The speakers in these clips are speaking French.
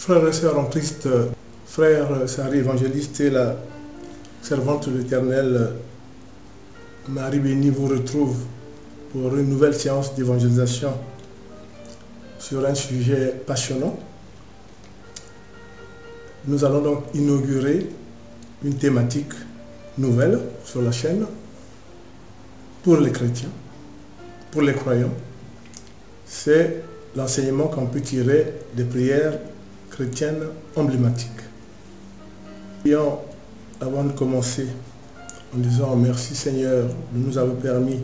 Frères et sœurs en Christ, frère Sari évangéliste et la servante de l'Éternel, Marie Bénie vous retrouve pour une nouvelle séance d'évangélisation sur un sujet passionnant. Nous allons donc inaugurer une thématique nouvelle sur la chaîne pour les chrétiens, pour les croyants. C'est l'enseignement qu'on peut tirer des prières chrétiennes emblématiques. Prions avant de commencer en disant merci Seigneur de nous avoir permis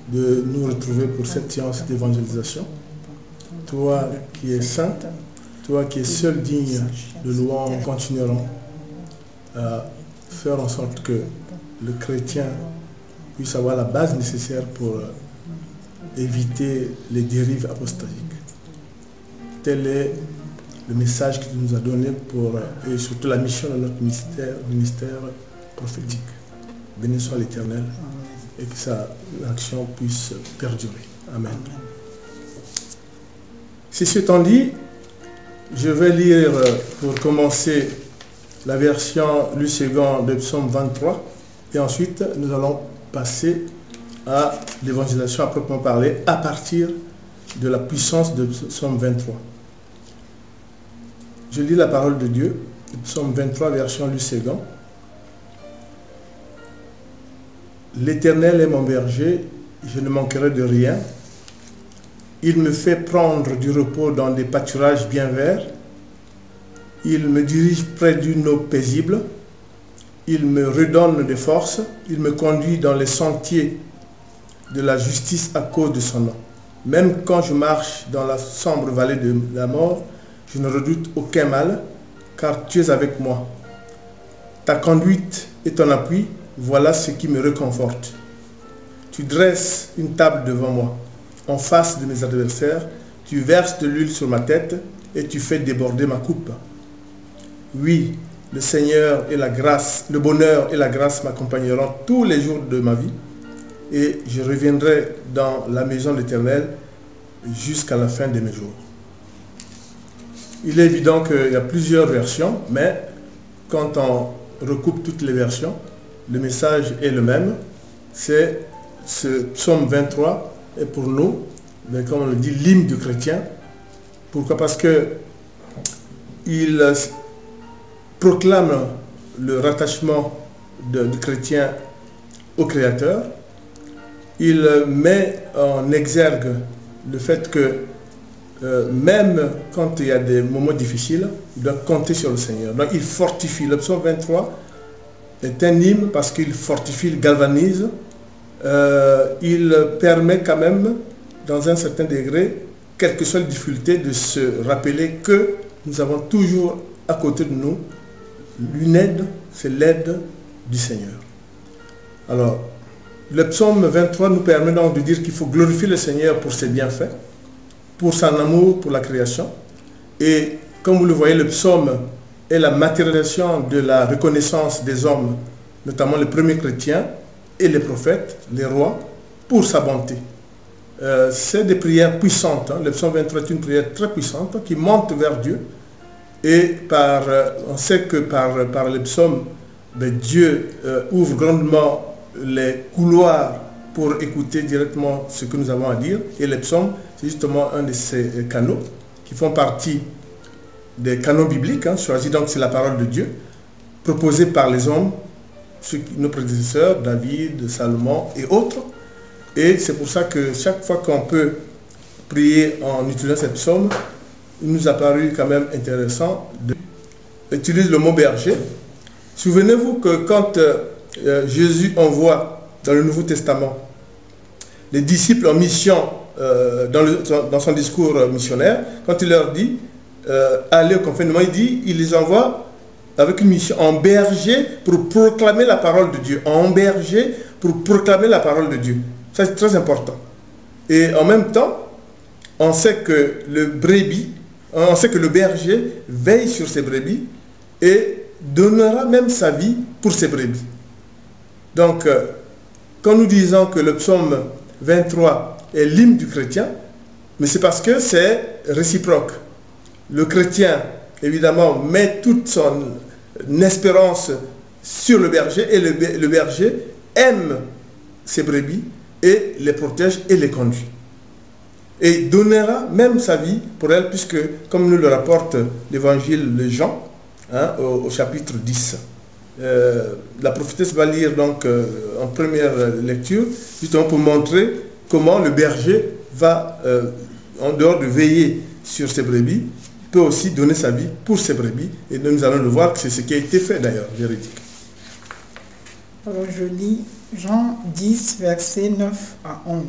de nous retrouver pour cette séance d'évangélisation. Toi qui es saint, toi qui es seul digne de louange, nous continuerons à faire en sorte que le chrétien puisse avoir la base nécessaire pour éviter les dérives apostoliques. Tel est le message qu'il nous a donné et surtout la mission de notre ministère prophétique. Béni soit l'Éternel et que sa action puisse perdurer. Amen. Ceci étant dit, je vais lire pour commencer la version Luségan de Psaume 23 et ensuite nous allons passer à l'évangélisation à proprement parler à partir de la puissance de Psaume 23. Je lis la parole de Dieu, Psaume 23, version Luségan. L'Éternel est mon berger, je ne manquerai de rien. Il me fait prendre du repos dans des pâturages bien verts. Il me dirige près d'une eau paisible. Il me redonne des forces. Il me conduit dans les sentiers de la justice à cause de son nom. Même quand je marche dans la sombre vallée de la mort, je ne redoute aucun mal, car tu es avec moi. Ta conduite et ton appui, voilà ce qui me réconforte. Tu dresses une table devant moi, en face de mes adversaires, tu verses de l'huile sur ma tête et tu fais déborder ma coupe. Oui, le Seigneur et la grâce, le bonheur et la grâce m'accompagneront tous les jours de ma vie et je reviendrai dans la maison de l'Éternel jusqu'à la fin de mes jours. Il est évident qu'il y a plusieurs versions, mais quand on recoupe toutes les versions, le message est le même. C'est ce psaume 23 est pour nous, mais comme on le dit, l'hymne du chrétien. Pourquoi? Parce que il proclame le rattachement du chrétien au Créateur. Il met en exergue le fait que même quand il y a des moments difficiles, il doit compter sur le Seigneur. Donc il fortifie. Le psaume 23 est un hymne parce qu'il fortifie, il galvanise. Il permet quand même, dans un certain degré, quelle que soit la difficulté, de se rappeler que nous avons toujours à côté de nous une aide, c'est l'aide du Seigneur. Alors, le psaume 23 nous permet donc de dire qu'il faut glorifier le Seigneur pour ses bienfaits, pour son amour pour la création. Et comme vous le voyez, le psaume est la matérialisation de la reconnaissance des hommes, notamment les premiers chrétiens et les prophètes, les rois, pour sa bonté. C'est des prières puissantes. Le psaume 23 est une prière très puissante qui monte vers Dieu. Et on sait que par les psaumes, Dieu ouvre grandement les couloirs pour écouter directement ce que nous avons à dire. Et les psaumes, c'est justement un de ces canaux qui font partie des canons bibliques, choisis donc c'est la parole de Dieu, proposée par les hommes, nos prédécesseurs, David, Salomon et autres. Et c'est pour ça que chaque fois qu'on peut prier en utilisant ces psaumes, il nous a paru quand même intéressant d'utiliser le mot berger. Souvenez-vous que quand Jésus envoie dans le Nouveau Testament les disciples en mission dans son discours missionnaire, quand il leur dit aller au confinement, il les envoie avec une mission en berger pour proclamer la parole de Dieu. En berger pour proclamer la parole de Dieu. Ça, c'est très important. Et en même temps, on sait que le berger veille sur ses brebis et donnera même sa vie pour ses brebis. Donc, quand nous disons que le psaume 23 est l'hymne du chrétien, mais c'est parce que c'est réciproque. Le chrétien évidemment, met toute son espérance sur le berger, et le berger aime ses brebis et les protège et les conduit. Et donnera même sa vie pour elle, puisque, comme nous le rapporte l'évangile de Jean, hein, au chapitre 10, la prophétesse va lire donc en première lecture, justement pour montrer comment le berger va, en dehors de veiller sur ses brebis, peut aussi donner sa vie pour ses brebis. Et nous allons le voir que c'est ce qui a été fait d'ailleurs, véridique. Alors je lis Jean 10, versets 9 à 11.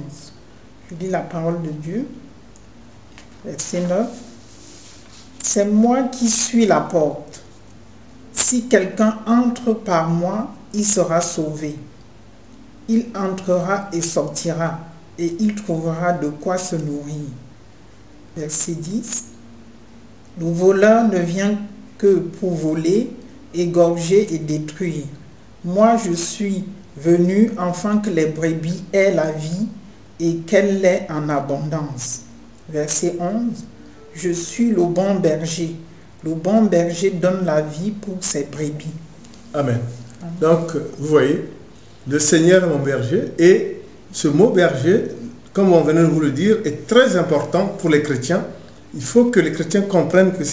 Je lis la parole de Dieu. Verset 9. C'est moi qui suis la porte. Si quelqu'un entre par moi, il sera sauvé. Il entrera et sortira, et il trouvera de quoi se nourrir. Verset 10. Le voleur ne vient que pour voler, égorger et détruire. Moi, je suis venu afin que les brebis aient la vie et qu'elle l'ait en abondance. Verset 11. Je suis le bon berger. Le bon berger donne la vie pour ses brebis. Amen. Donc, vous voyez, le Seigneur est mon berger, et ce mot berger, comme on venait de vous le dire, est très important pour les chrétiens. Il faut que les chrétiens comprennent que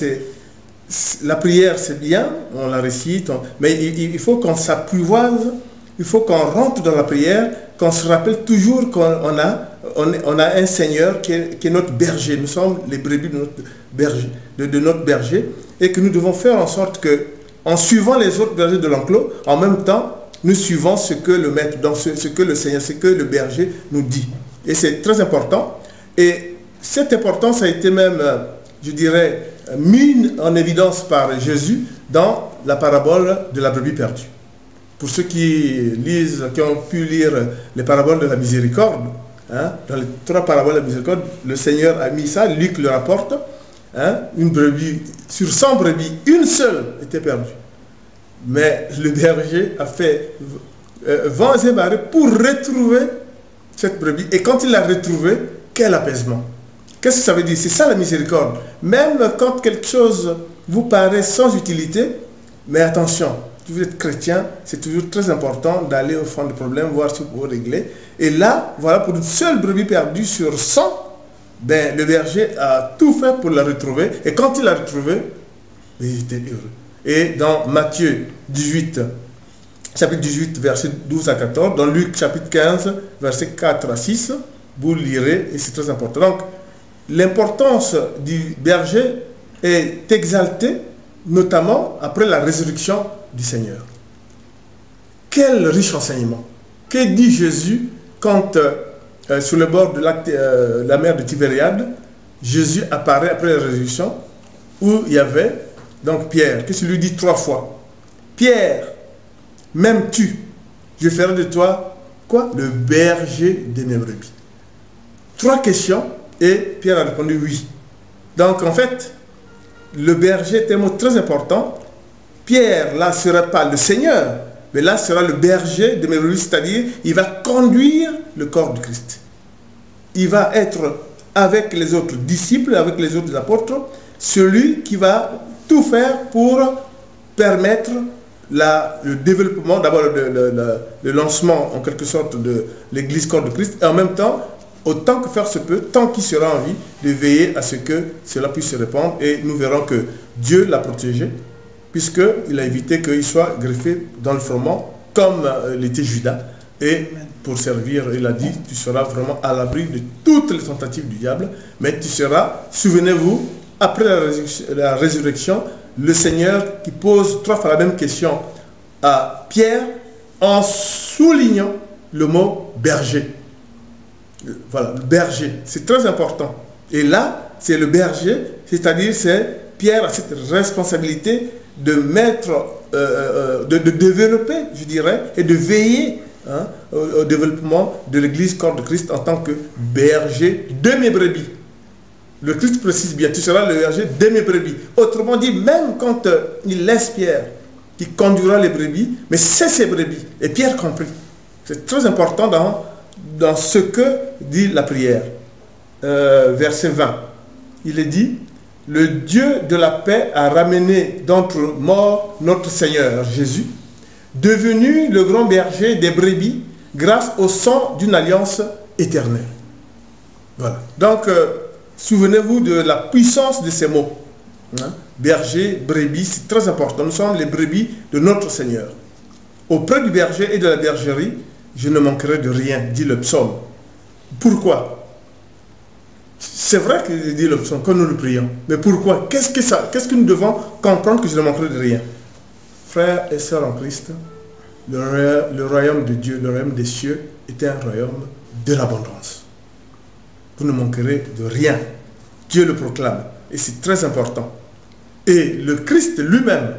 la prière, c'est bien, on la récite, mais il faut qu'on s'apprivoise, il faut qu'on rentre dans la prière, qu'on se rappelle toujours qu'on a un Seigneur qui est notre berger. Nous sommes les brebis de notre berger, et que nous devons faire en sorte que, en suivant les autres bergers de l'enclos, en même temps, nous suivons ce que le maître, donc ce que le Seigneur, ce que le berger nous dit. Et c'est très important. Et cette importance a été même, je dirais, mis en évidence par Jésus dans la parabole de la brebis perdue. Pour ceux qui ont pu lire les paraboles de la miséricorde, hein, dans les 3 paraboles de la miséricorde, le Seigneur a mis ça, Luc le rapporte, hein, une brebis, sur 100 brebis, une seule était perdue. Mais le berger a fait vents et marées pour retrouver cette brebis. Et quand il l'a retrouvée, quel apaisement! Qu'est-ce que ça veut dire? C'est ça la miséricorde. Même quand quelque chose vous paraît sans utilité, mais attention, si vous êtes chrétien, c'est toujours très important d'aller au fond du problème, voir si vous pouvez régler. Et là, voilà, pour une seule brebis perdue sur 100, ben, le berger a tout fait pour la retrouver. Et quand il l'a retrouvée, il était heureux. Et dans Matthieu 18, chapitre 18, versets 12 à 14, dans Luc chapitre 15, versets 4 à 6, vous lirez, et c'est très important. Donc, l'importance du berger est exaltée, notamment après la résurrection du Seigneur. Quel riche enseignement! Que dit Jésus quand, sur le bord de la mer de Tibériade, Jésus apparaît après la résurrection, où il y avait donc Pierre. Qu'est-ce qu'il lui dit 3 fois? Pierre, m'aimes-tu? Je ferai de toi, quoi? Le berger de mes brebis. 3 questions, et Pierre a répondu oui. Donc en fait, le berger est un mot très important. Pierre, là, ne sera pas le Seigneur, mais là sera le berger de mes brebis, c'est-à-dire il va conduire le corps du Christ. Il va être avec les autres disciples, avec les autres apôtres, celui qui va tout faire pour permettre le développement, d'abord le lancement en quelque sorte de l'Église corps de Christ, et en même temps, autant que faire se peut, tant qu'il sera en vie, de veiller à ce que cela puisse se répandre. Et nous verrons que Dieu l'a protégé, puisqu'il a évité qu'il soit greffé dans le froment, comme l'était Judas. Et pour servir, il a dit, tu seras vraiment à l'abri de toutes les tentatives du diable, mais tu seras, souvenez-vous, après la résurrection, le Seigneur qui pose 3 fois la même question à Pierre, en soulignant le mot berger. Voilà, le berger, c'est très important. Et là, c'est le berger, c'est-à-dire c'est Pierre a cette responsabilité de mettre, de développer, je dirais, et de veiller, hein, au développement de l'Église corps de Christ en tant que berger de mes brebis. Le Christ précise bien, tu seras le berger de mes brebis. Autrement dit, même quand il laisse Pierre, qui conduira les brebis, mais c'est ses brebis. Et Pierre comprit. C'est très important dans ce que dit la prière. Verset 20. Il est dit, le Dieu de la paix a ramené d'entre morts notre Seigneur Jésus, devenu le grand berger des brebis grâce au sang d'une alliance éternelle. Voilà. Donc, souvenez-vous de la puissance de ces mots. Hein? Berger, brebis, c'est très important. Nous sommes les brebis de notre Seigneur. Auprès du berger et de la bergerie, je ne manquerai de rien, dit le psaume. Pourquoi? C'est vrai que dit le psaume quand nous le prions. Mais pourquoi? Qu'est-ce que nous devons comprendre que je ne manquerai de rien? Frères et sœurs en Christ, le royaume de Dieu, le royaume des cieux, est un royaume de l'abondance. Vous ne manquerez de rien. Dieu le proclame. Et c'est très important. Et le Christ lui-même,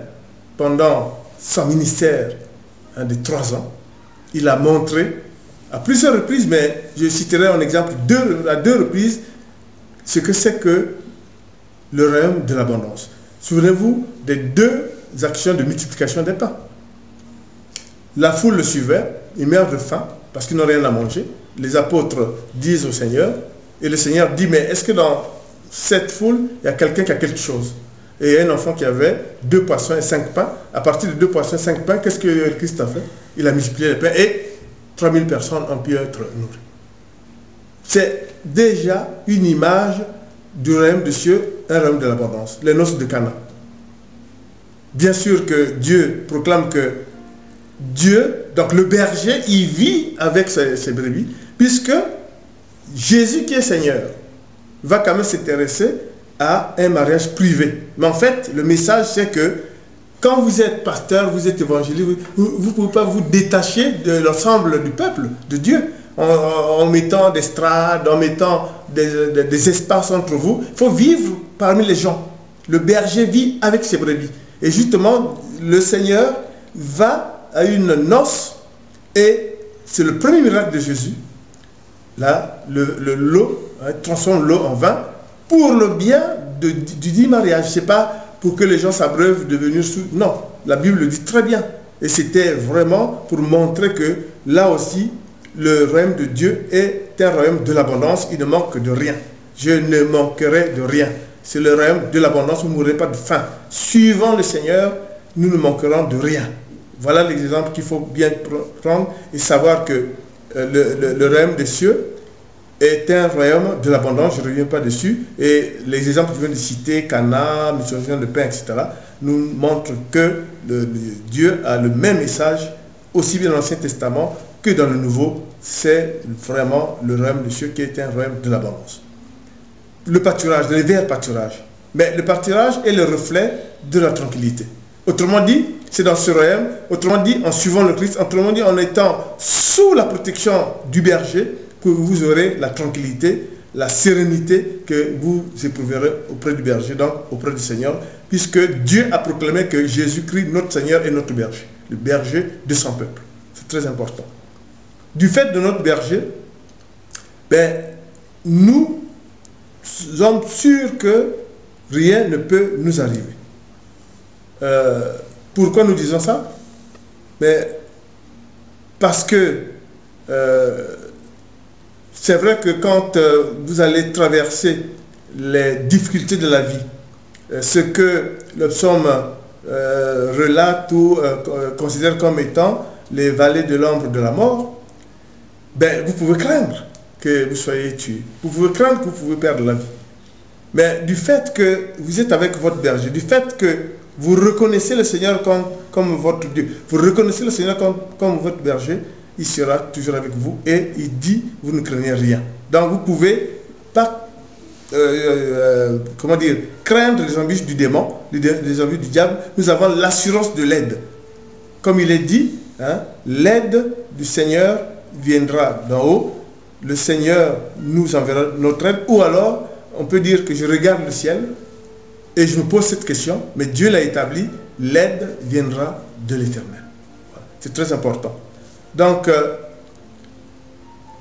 pendant son ministère de 3 ans, il a montré à plusieurs reprises, mais je citerai en exemple à deux reprises, ce que c'est que le royaume de l'abondance. Souvenez-vous des 2 actions de multiplication des pains. La foule le suivait, ils meurent de faim parce qu'ils n'ont rien à manger. Les apôtres disent au Seigneur, et le Seigneur dit, mais est-ce que dans cette foule, il y a quelqu'un qui a quelque chose? Et il y a un enfant qui avait 2 poissons et 5 pains. À partir de 2 poissons et 5 pains, qu'est-ce que Christ a fait? Il a multiplié les pains et 3000 personnes ont pu être nourries. C'est déjà une image du royaume des cieux, un royaume de l'abondance, les noces de Cana. Bien sûr que Dieu proclame que Dieu, donc le berger, il vit avec ses brebis, puisque Jésus qui est Seigneur va quand même s'intéresser à un mariage privé. Mais en fait, le message c'est que quand vous êtes pasteur, vous êtes évangéliste, vous ne pouvez pas vous détacher de l'ensemble du peuple, de Dieu, en mettant des strades, en mettant des espaces entre vous. Il faut vivre parmi les gens. Le berger vit avec ses brebis. Et justement, le Seigneur va à une noce et c'est le premier miracle de Jésus. Là, l'eau, transforme l'eau en vin pour le bien du dit mariage. Ce n'est pas pour que les gens s'abreuvent de venir sous... Non, la Bible le dit très bien. Et c'était vraiment pour montrer que là aussi, le royaume de Dieu est un royaume de l'abondance. Il ne manque de rien. Je ne manquerai de rien. C'est le royaume de l'abondance. Vous ne mourrez pas de faim. Suivant le Seigneur, nous ne manquerons de rien. Voilà l'exemple qu'il faut bien prendre et savoir que le royaume des cieux est un royaume de l'abondance, je ne reviens pas dessus, et les exemples que je viens de citer, Cana, multiplication de pain, etc., nous montrent que Dieu a le même message, aussi bien dans l'Ancien Testament que dans le Nouveau. C'est vraiment le royaume des cieux qui est un royaume de l'abondance. Le pâturage, le vert pâturage. Mais le pâturage est le reflet de la tranquillité. Autrement dit, c'est dans ce royaume, autrement dit, en suivant le Christ, autrement dit, en étant sous la protection du berger, que vous aurez la tranquillité, la sérénité que vous éprouverez auprès du berger, donc auprès du Seigneur, puisque Dieu a proclamé que Jésus-Christ, notre Seigneur, est notre berger, le berger de son peuple. C'est très important. Du fait de notre berger, nous sommes sûrs que rien ne peut nous arriver. Pourquoi nous disons ça? Parce que c'est vrai que quand vous allez traverser les difficultés de la vie, ce que le psaume relate ou considère comme étant les vallées de l'ombre de la mort, vous pouvez craindre que vous soyez tué. Vous pouvez craindre que vous pouvez perdre la vie. Mais du fait que vous êtes avec votre berger, du fait que vous reconnaissez le Seigneur comme votre Dieu, vous reconnaissez le Seigneur comme votre berger, il sera toujours avec vous et il dit, vous ne craignez rien. Donc vous ne pouvez pas, craindre les embûches du démon, les embûches du diable. Nous avons l'assurance de l'aide. Comme il est dit, l'aide du Seigneur viendra d'en haut. Le Seigneur nous enverra notre aide. Ou alors, on peut dire que je regarde le ciel et je me pose cette question, mais Dieu l'a établi, l'aide viendra de l'Éternel. Voilà. C'est très important. Donc,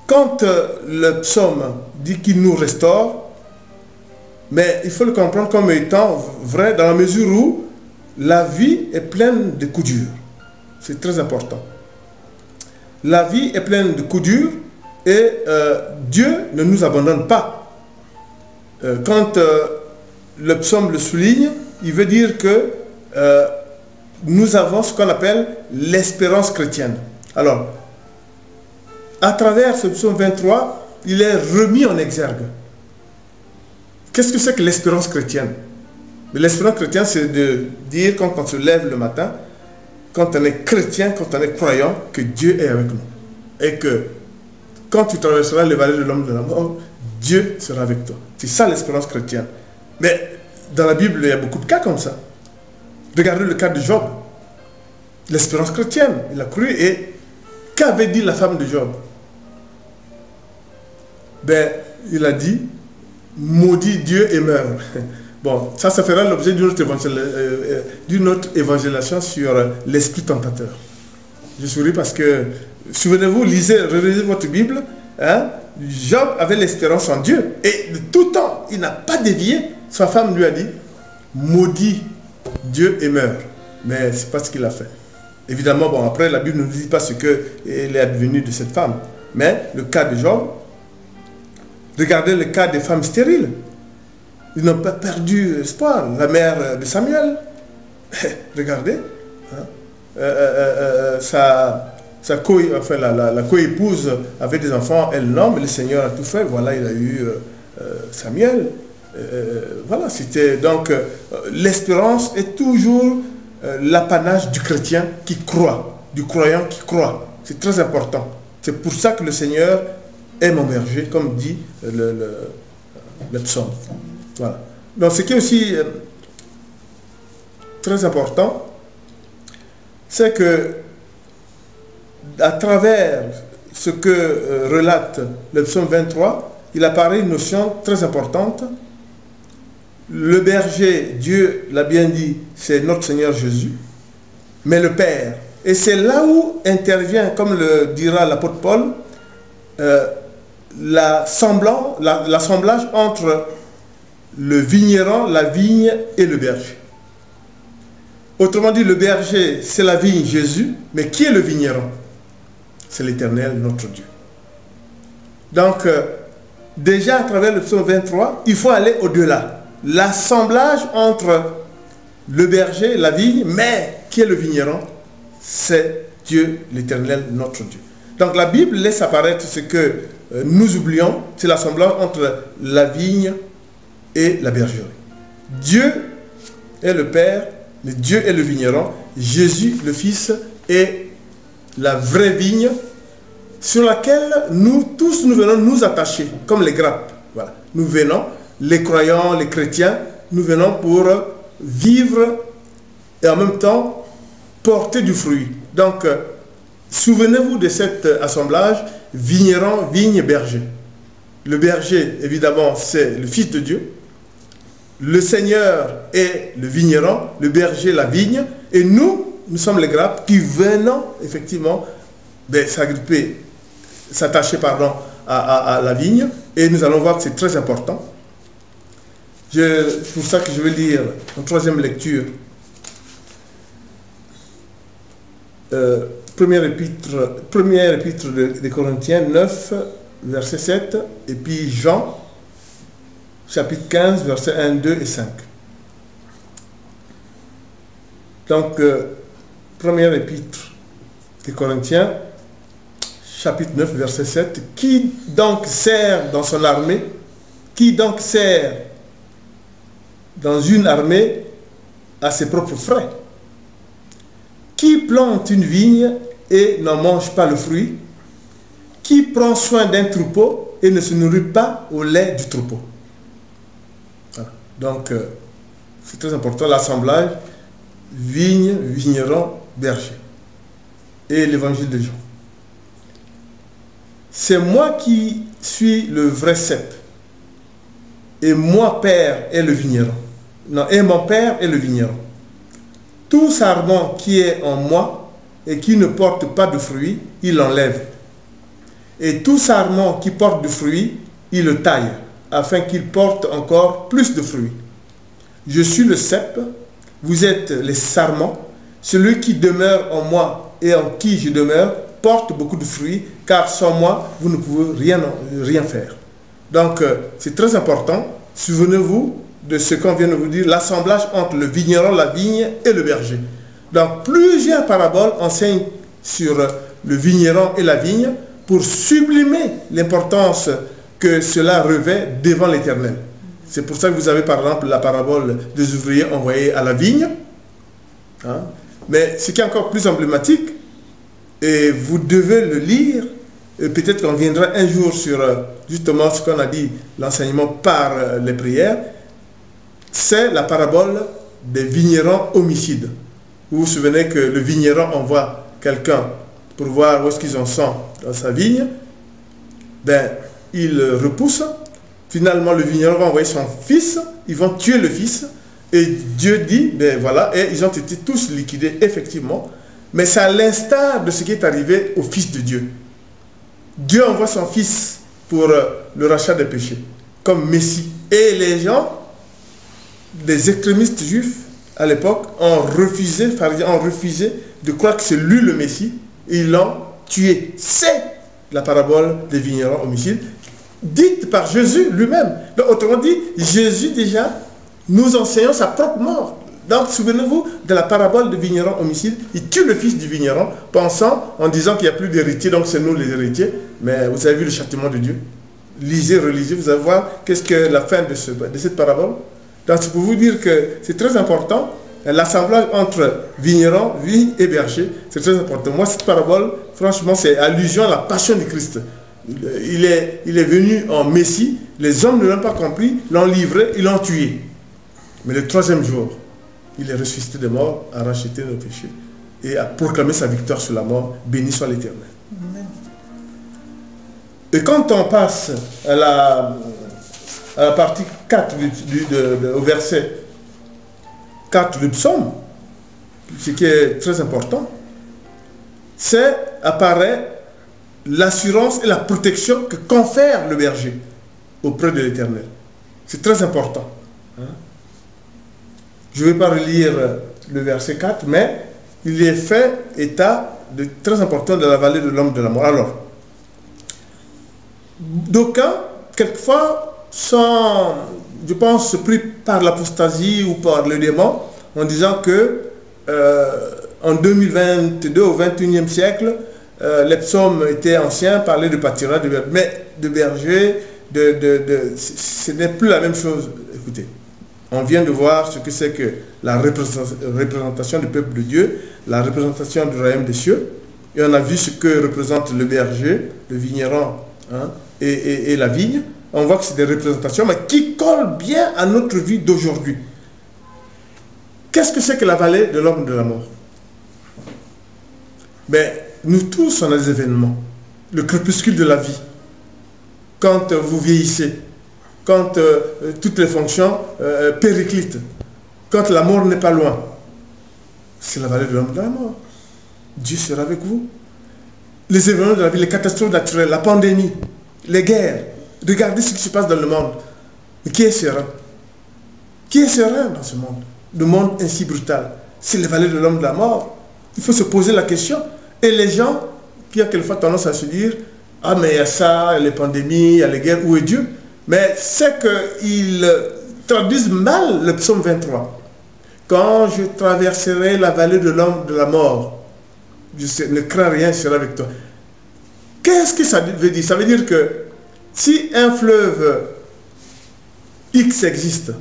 quand le psaume dit qu'il nous restaure, mais il faut le comprendre comme étant vrai dans la mesure où la vie est pleine de coups durs. C'est très important. La vie est pleine de coups durs et Dieu ne nous abandonne pas. Quand le psaume le souligne, il veut dire que nous avons ce qu'on appelle l'espérance chrétienne. Alors, à travers ce psaume 23, il est remis en exergue. Qu'est-ce que c'est que l'espérance chrétienne? L'espérance chrétienne, c'est de dire quand on se lève le matin, quand on est chrétien, quand on est croyant, que Dieu est avec nous. Et que quand tu traverseras les vallées de l'homme de la mort, Dieu sera avec toi. C'est ça l'espérance chrétienne. Mais dans la Bible, il y a beaucoup de cas comme ça. Regardez le cas de Job. L'espérance chrétienne, il a cru. Et qu'avait dit la femme de Job? Ben, il a dit, maudit Dieu et meurt. Bon, ça fera l'objet d'une autre évangélisation sur l'esprit tentateur. Je souris parce que, souvenez-vous, relisez votre Bible, hein? Job avait l'espérance en Dieu. Et de tout temps, il n'a pas dévié. Sa femme lui a dit, maudit Dieu et meurt. Mais ce n'est pas ce qu'il a fait. Évidemment, bon, après, la Bible ne nous dit pas ce qu'il est advenu de cette femme. Mais le cas de Job, regardez le cas des femmes stériles. Ils n'ont pas perdu espoir. La mère de Samuel, regardez, hein, la co-épouse avait des enfants, elle non, mais le Seigneur a tout fait. Voilà, il a eu Samuel. Voilà, c'était donc l'espérance est toujours l'apanage du chrétien qui croit, du croyant qui croit. C'est très important. C'est pour ça que le Seigneur est mon berger, comme dit le psaume. Voilà. Donc, ce qui est aussi très important, c'est que à travers ce que relate le psaume 23, il apparaît une notion très importante. Le berger, Dieu l'a bien dit, c'est notre Seigneur Jésus, mais le Père. Et c'est là où intervient, comme le dira l'apôtre Paul, l'assemblage entre le vigneron, la vigne et le berger. Autrement dit, le berger, c'est la vigne Jésus, mais qui est le vigneron? C'est l'Éternel, notre Dieu. Donc, déjà à travers le psaume 23, il faut aller au-delà. L'assemblage entre le berger, la vigne, mais qui est le vigneron? C'est Dieu, l'Éternel, notre Dieu. Donc la Bible laisse apparaître ce que nous oublions, c'est l'assemblage entre la vigne et la bergerie. Dieu est le Père, mais Dieu est le vigneron. Jésus, le Fils, est la vraie vigne sur laquelle nous tous nous venons nous attacher, comme les grappes. Voilà. Nous venons, les croyants, les chrétiens, nous venons pour vivre et en même temps porter du fruit. Donc, souvenez-vous de cet assemblage vigneron, vigne, berger. Le berger, évidemment, c'est le Fils de Dieu. Le Seigneur est le vigneron, le berger, la vigne. Et nous sommes les grappes qui venons, effectivement, s'attacher à la vigne. Et nous allons voir que c'est très important. C'est pour ça que je vais lire en troisième lecture. Première épître des Corinthiens 9, verset 7, et puis Jean, chapitre 15, versets 1, 2 et 5. Donc, première épître des Corinthiens, chapitre 9, verset 7. Qui donc sert dans son armée? Qui donc sert dans une armée à ses propres frais? Qui plante une vigne et n'en mange pas le fruit? Qui prend soin d'un troupeau et ne se nourrit pas au lait du troupeau? Voilà. Donc, c'est très important, l'assemblage vigne, vigneron, berger. Et l'évangile de Jean. C'est moi qui suis le vrai cep. Et moi, Père, est le vigneron. Non, et mon Père est le vigneron. Tout sarment qui est en moi et qui ne porte pas de fruit, il l'enlève. Et tout sarment qui porte du fruit, il le taille, afin qu'il porte encore plus de fruits. Je suis le cep, vous êtes les sarments. Celui qui demeure en moi et en qui je demeure porte beaucoup de fruits, car sans moi, vous ne pouvez rien faire. Donc, c'est très important. Souvenez-vous, de ce qu'on vient de vous dire, l'assemblage entre le vigneron, la vigne et le berger. Donc, plusieurs paraboles enseignent sur le vigneron et la vigne pour sublimer l'importance que cela revêt devant l'Éternel. C'est pour ça que vous avez par exemple la parabole des ouvriers envoyés à la vigne. Hein? Mais ce qui est encore plus emblématique, et vous devez le lire, et peut-être qu'on viendra un jour sur justement ce qu'on a dit, l'enseignement par les prières, c'est la parabole des vignerons homicides. Vous vous souvenez que le vigneron envoie quelqu'un pour voir où est-ce qu'ils en sont dans sa vigne. Ben, il repousse. Finalement, le vigneron va envoyer son fils. Ils vont tuer le fils. Et Dieu dit, ben voilà, et ils ont été tous liquidés, effectivement. Mais c'est à l'instar de ce qui est arrivé au Fils de Dieu. Dieu envoie son Fils pour le rachat des péchés, comme Messie. Et les gens, des extrémistes juifs, à l'époque, ont refusé de croire que c'est lui le Messie. Et ils l'ont tué. C'est la parabole des vignerons homicides, dite par Jésus lui-même. Donc, autrement dit, Jésus déjà nous enseignons sa propre mort. Donc, souvenez-vous de la parabole de vigneron homicide. Il tue le fils du vigneron, pensant, en disant qu'il n'y a plus d'héritiers, donc c'est nous les héritiers. Mais vous avez vu le châtiment de Dieu. Lisez, relisez, vous allez voir qu'est-ce que la fin de cette parabole. Donc, c'est pour vous dire que c'est très important. L'assemblage entre vigneron, vigne et berger, c'est très important. Moi, cette parabole, franchement, c'est allusion à la passion du Christ. Il est venu en Messie, les hommes ne l'ont pas compris, l'ont livré, ils l'ont tué. Mais le troisième jour, il est ressuscité des morts, a racheté nos péchés et a proclamé sa victoire sur la mort. Béni soit l'Éternel. Et quand on passe à la partie 4, au verset 4 du psaume, ce qui est très important, c'est apparaît l'assurance et la protection que confère le berger auprès de l'Éternel. C'est très important. Hein? Je ne vais pas relire le verset 4, mais il est fait état de très important de la vallée de l'homme de la mort. Alors, d'aucuns, quelquefois, sont, je pense, pris par l'apostasie ou par le démon, en disant que en 2022, au 21e siècle, les psaumes étaient anciens, parlaient de pâturage, mais de berger, ce n'est plus la même chose. Écoutez. On vient de voir ce que c'est que la représentation du peuple de Dieu, la représentation du royaume des cieux. Et on a vu ce que représente le berger, le vigneron, hein, et la vigne. On voit que c'est des représentations, mais qui collent bien à notre vie d'aujourd'hui. Qu'est-ce que c'est que la vallée de l'homme de la mort? Ben, nous tous, on a des événements. Le crépuscule de la vie. Quand vous vieillissez, quand toutes les fonctions périclitent, quand la mort n'est pas loin, c'est la vallée de l'homme de la mort. Dieu sera avec vous. Les événements de la vie, les catastrophes naturelles, la pandémie, les guerres, regardez ce qui se passe dans le monde. Mais qui est serein? Qui est serein dans ce monde? Le monde ainsi brutal. C'est la vallée de l'homme de la mort. Il faut se poser la question. Et les gens qui ont quelquefois tendance à se dire, ah mais il y a ça, il y a les pandémies, il y a les guerres, où est Dieu? Mais c'est qu'ils traduisent mal le psaume 23. Quand je traverserai la vallée de l'homme de la mort, ne crains rien, je serai avec toi. Qu'est-ce que ça veut dire? Ça veut dire que si un fleuve X existe,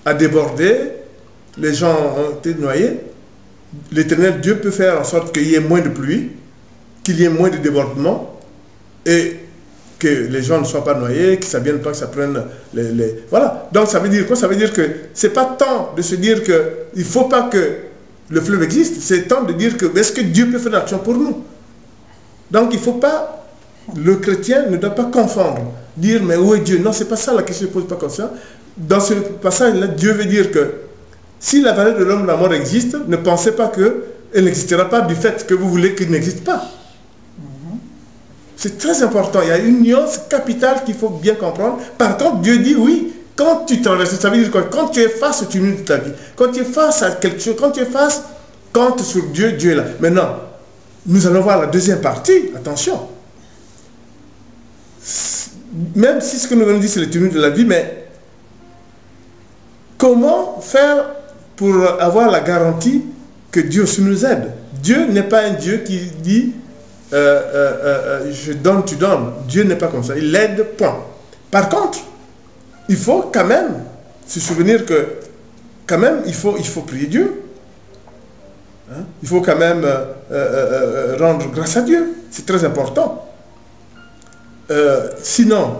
a débordé, les gens ont été noyés, l'Éternel Dieu peut faire en sorte qu'il y ait moins de pluie, qu'il y ait moins de débordement, et que les gens ne soient pas noyés, que ça ne vienne pas, que ça prenne les... Voilà. Donc ça veut dire quoi? Ça veut dire que ce n'est pas tant de se dire qu'il ne faut pas que le fleuve existe, c'est tant de dire que est-ce que Dieu peut faire une action pour nous? Donc il ne faut pas, le chrétien ne doit pas confondre, dire mais où est Dieu? Non, ce n'est pas ça la question, ne pose pas comme ça. Dans ce passage-là, Dieu veut dire que si la vallée de l'homme de la mort existe, ne pensez pas qu'elle n'existera pas du fait que vous voulez qu'il n'existe pas. C'est très important. Il y a une nuance capitale qu'il faut bien comprendre. Par contre, Dieu dit oui, quand tu traverses, ça veut dire quoi? Quand tu es face au tumulte de ta vie, quand tu es face à quelque chose, quand tu es face, compte sur Dieu, Dieu est là. Maintenant, nous allons voir la deuxième partie. Attention. Même si ce que nous venons de dire, c'est le tumulte de la vie, mais comment faire pour avoir la garantie que Dieu aussi nous aide? Dieu n'est pas un Dieu qui dit je donne, tu donnes. Dieu n'est pas comme ça. Il aide, point. Par contre, il faut quand même se souvenir que quand même, il faut prier Dieu. Hein? Il faut quand même rendre grâce à Dieu. C'est très important. Sinon,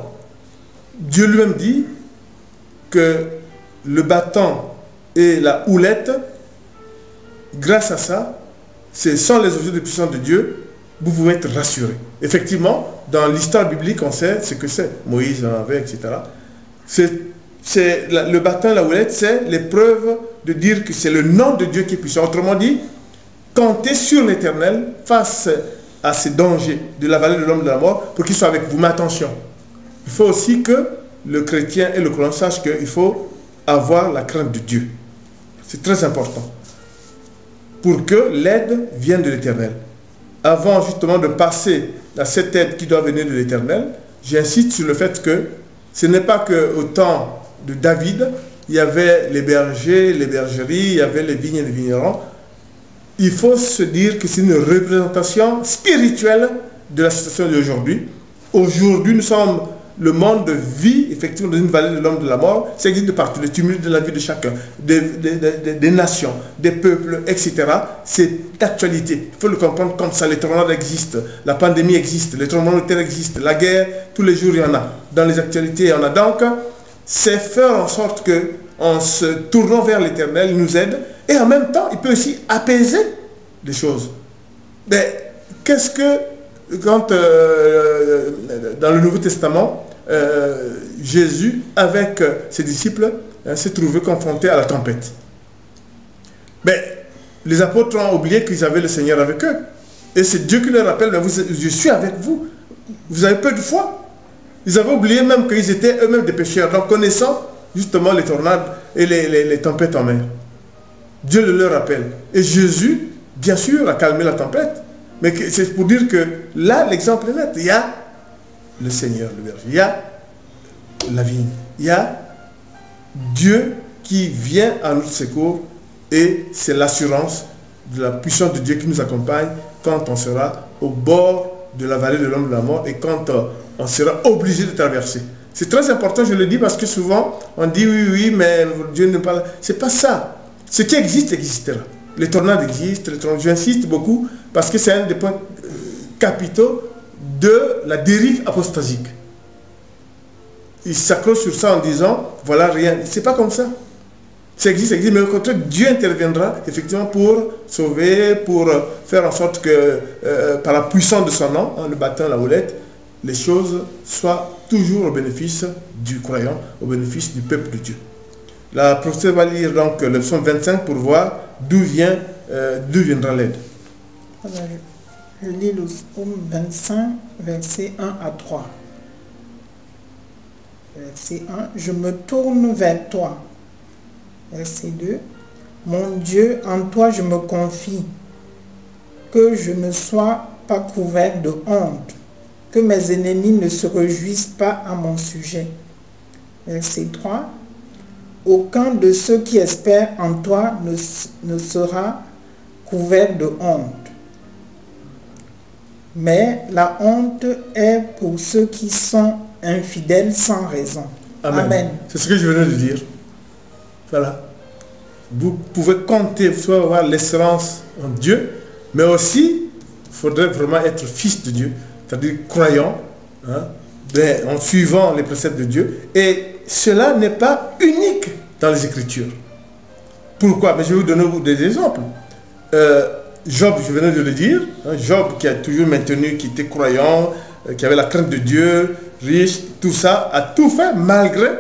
Dieu lui-même dit que le bâton et la houlette, grâce à ça, ce sont les objets de puissance de Dieu, vous pouvez être rassurés. Effectivement, dans l'histoire biblique, on sait ce que c'est. Moïse en avait, etc. Le bâton et la houlette, c'est l'épreuve de dire que c'est le nom de Dieu qui est puissant. Autrement dit, comptez sur l'Éternel face à ces dangers de la vallée de l'homme de la mort pour qu'il soit avec vous. Mais attention, il faut aussi que le chrétien et le croyant sachent qu'il faut avoir la crainte de Dieu. C'est très important. Pour que l'aide vienne de l'Éternel. Avant justement de passer à cette aide qui doit venir de l'Éternel, j'insiste sur le fait que ce n'est pas qu'au temps de David, il y avait les bergers, les bergeries, il y avait les vignes et les vignerons. Il faut se dire que c'est une représentation spirituelle de la situation d'aujourd'hui. Aujourd'hui, nous sommes le monde vit effectivement dans une vallée de l'homme de la mort. Ça existe de partout, le tumulte de la vie de chacun, des nations, des peuples, etc. C'est d'actualité. Il faut le comprendre comme ça. Les tornades existent, la pandémie existe, les tremblements de terre existent, la guerre, tous les jours il y en a. Dans les actualités, il y en a. Donc, c'est faire en sorte que, en se tournant vers l'Éternel, il nous aide. Et en même temps, il peut aussi apaiser les choses. Mais qu'est-ce que, quand dans le Nouveau Testament, Jésus, avec ses disciples, s'est trouvé confronté à la tempête. Mais les apôtres ont oublié qu'ils avaient le Seigneur avec eux. Et c'est Dieu qui leur rappelle, mais je suis avec vous. Vous avez peu de foi. Ils avaient oublié même qu'ils étaient eux-mêmes des pécheurs. Donc connaissant justement les tornades et les tempêtes en mer. Dieu le leur rappelle. Et Jésus, bien sûr, a calmé la tempête. Mais c'est pour dire que là, l'exemple est net. Il y a le Seigneur, le berger. Il y a la vigne. Il y a Dieu qui vient à notre secours. Et c'est l'assurance de la puissance de Dieu qui nous accompagne quand on sera au bord de la vallée de l'homme de la mort et quand on sera obligé de traverser. C'est très important, je le dis, parce que souvent, on dit oui, mais Dieu ne parle pas. C'est pas ça. Ce qui existe, existera. Les tornades existent, j'insiste beaucoup, parce que c'est un des points capitaux de la dérive apostasique. Il s'accroche sur ça en disant, voilà, rien. C'est pas comme ça. Ça existe, mais au contraire, Dieu interviendra effectivement pour sauver, pour faire en sorte que, par la puissance de son nom, en le battant la houlette, les choses soient toujours au bénéfice du croyant, au bénéfice du peuple de Dieu. La professeur va lire donc le psaume 25 pour voir d'où viendra l'aide. Je lis le psaume 25, versets 1 à 3. Verset 1, je me tourne vers toi. Verset 2, mon Dieu, en toi je me confie, que je ne sois pas couvert de honte, que mes ennemis ne se réjouissent pas à mon sujet. Verset 3, aucun de ceux qui espèrent en toi ne sera couvert de honte. Mais la honte est pour ceux qui sont infidèles sans raison. Amen. Amen. C'est ce que je venais de dire. Voilà. Vous pouvez compter, vous pouvez avoir l'espérance en Dieu, mais aussi, il faudrait vraiment être fils de Dieu, c'est-à-dire croyant, hein, en suivant les préceptes de Dieu. Et cela n'est pas unique dans les Écritures. Pourquoi? Mais je vais vous donner des exemples. Job, je venais de le dire, hein, Job qui a toujours maintenu, qui était croyant, qui avait la crainte de Dieu, riche, tout ça, a tout fait malgré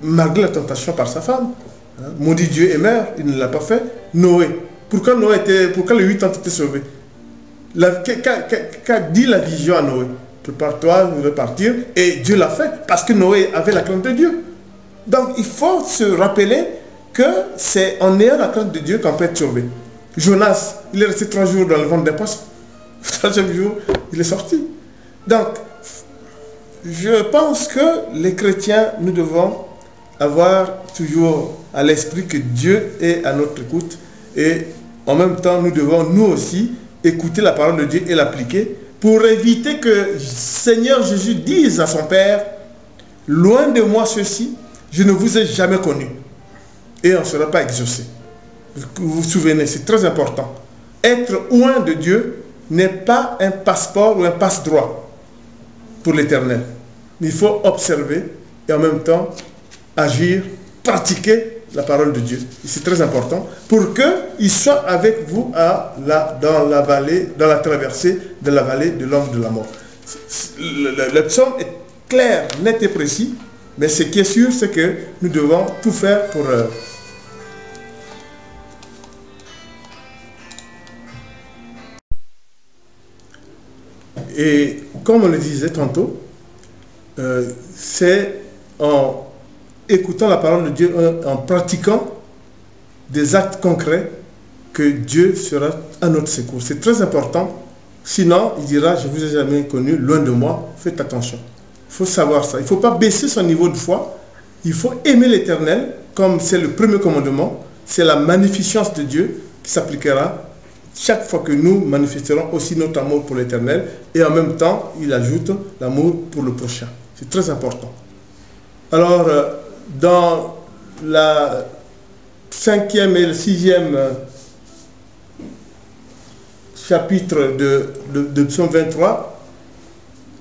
la tentation par sa femme. Hein, maudit Dieu et meurt, il ne l'a pas fait. Noé, pourquoi les 8 ans étaient sauvés? Qu'a dit la vision à Noé? Prépare-toi, je vais partir. Et Dieu l'a fait parce que Noé avait la crainte de Dieu. Donc il faut se rappeler que c'est en ayant la crainte de Dieu qu'on peut être sauvé. Jonas, il est resté 3 jours dans le ventre des poissons. Le 3e jour, il est sorti. Donc, je pense que les chrétiens, nous devons avoir toujours à l'esprit que Dieu est à notre écoute et en même temps, nous devons nous aussi écouter la parole de Dieu et l'appliquer pour éviter que Seigneur Jésus dise à son Père, loin de moi ceci, je ne vous ai jamais connu. Et on ne sera pas exaucé. Vous vous souvenez, c'est très important. Être loin de Dieu n'est pas un passeport ou un passe-droit pour l'éternel. Il faut observer et en même temps agir, pratiquer la parole de Dieu. C'est très important pour qu'il soit avec vous dans la traversée de la vallée de l'ombre de la mort. Le psaume est clair, net et précis, mais ce qui est sûr, c'est que nous devons tout faire pour... Et comme on le disait tantôt, c'est en écoutant la parole de Dieu, en pratiquant des actes concrets que Dieu sera à notre secours. C'est très important. Sinon, il dira, je ne vous ai jamais connu, loin de moi. Faites attention. Il faut savoir ça. Il ne faut pas baisser son niveau de foi. Il faut aimer l'Éternel, comme c'est le premier commandement. C'est la magnificence de Dieu qui s'appliquera chaque fois que nous manifesterons aussi notre amour pour l'Éternel. Et en même temps, il ajoute l'amour pour le prochain. C'est très important. Alors, dans la 5e et le 6e chapitre de Psaume 23,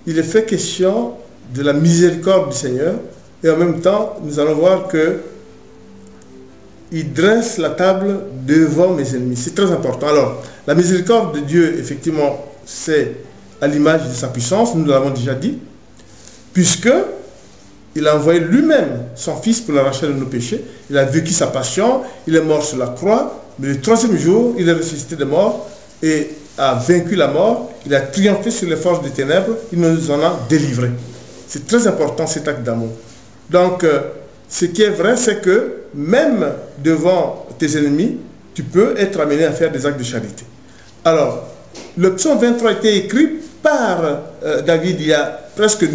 il est fait question de la miséricorde du Seigneur. Et en même temps, nous allons voir que il dresse la table devant mes ennemis. C'est très important. Alors, la miséricorde de Dieu, effectivement, c'est à l'image de sa puissance, nous l'avons déjà dit, puisque il a envoyé lui-même son Fils pour l'arracher de nos péchés. Il a vécu sa passion, il est mort sur la croix, mais le troisième jour, il est ressuscité des morts et a vaincu la mort. Il a triomphé sur les forces des ténèbres, il nous en a délivrés. C'est très important cet acte d'amour. Donc, ce qui est vrai, c'est que même devant tes ennemis, tu peux être amené à faire des actes de charité. Alors, le psaume 23 a été écrit par David il y a presque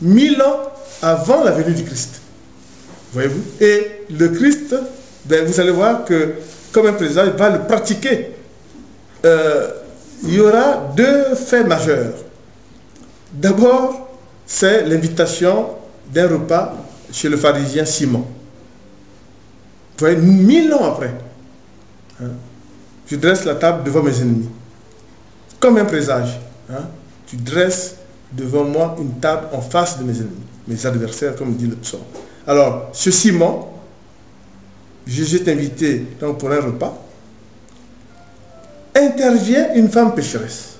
1000 ans avant la venue du Christ. Voyez-vous? Et le Christ, ben, vous allez voir que, comme un président, il va le pratiquer. Il y aura deux faits majeurs. D'abord, c'est l'invitation d'un repas chez le pharisien Simon. Vous voyez, 1000 ans après, je dresse la table devant mes ennemis. Comme un présage, tu dresses devant moi une table en face de mes ennemis, mes adversaires, comme dit le psaume. Alors, ce Simon, Jésus est invité donc pour un repas, intervient une femme pécheresse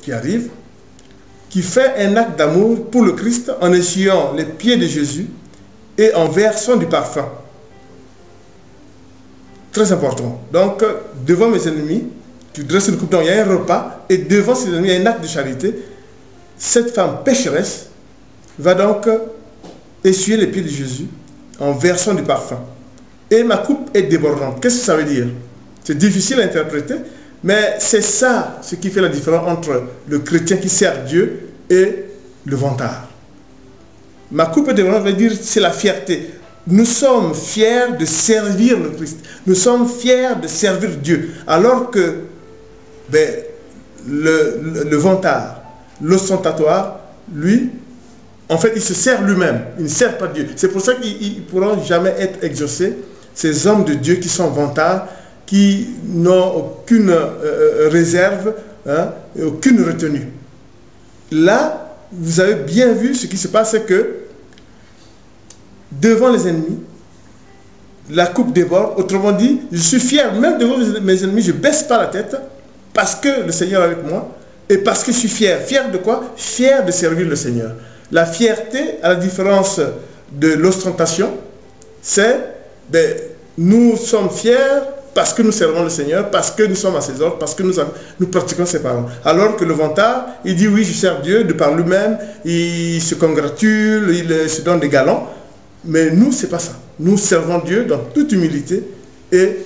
qui arrive, qui fait un acte d'amour pour le Christ en essuyant les pieds de Jésus et en versant du parfum. Très important. Donc, devant mes ennemis, tu dresses une coupe, donc il y a un repas, et devant ses ennemis, il y a un acte de charité. Cette femme pécheresse va donc essuyer les pieds de Jésus en versant du parfum. Et ma coupe est débordante. Qu'est-ce que ça veut dire? C'est difficile à interpréter, mais c'est ça ce qui fait la différence entre le chrétien qui sert Dieu et le vantard. Ma coupe est débordante veut dire c'est la fierté. Nous sommes fiers de servir le Christ. Nous sommes fiers de servir Dieu. Alors que le vantard, l'ostentatoire, lui, en fait, il se sert lui-même. Il ne sert pas Dieu. C'est pour ça qu'ils ne pourront jamais être exaucés. Ces hommes de Dieu qui sont vantards, qui n'ont aucune réserve, aucune retenue. Là, vous avez bien vu ce qui se passe, c'est que devant les ennemis, la coupe déborde. Autrement dit, je suis fier, même devant mes ennemis, je ne baisse pas la tête parce que le Seigneur est avec moi et parce que je suis fier. Fier de quoi? Fier de servir le Seigneur. La fierté, à la différence de l'ostentation, c'est nous sommes fiers parce que nous servons le Seigneur, parce que nous sommes à ses ordres, parce que nous pratiquons ses paroles. Alors que le vantard, il dit oui, je sers Dieu, de par lui-même, il se congratule, il se donne des galons. Mais nous, ce n'est pas ça. Nous servons Dieu dans toute humilité et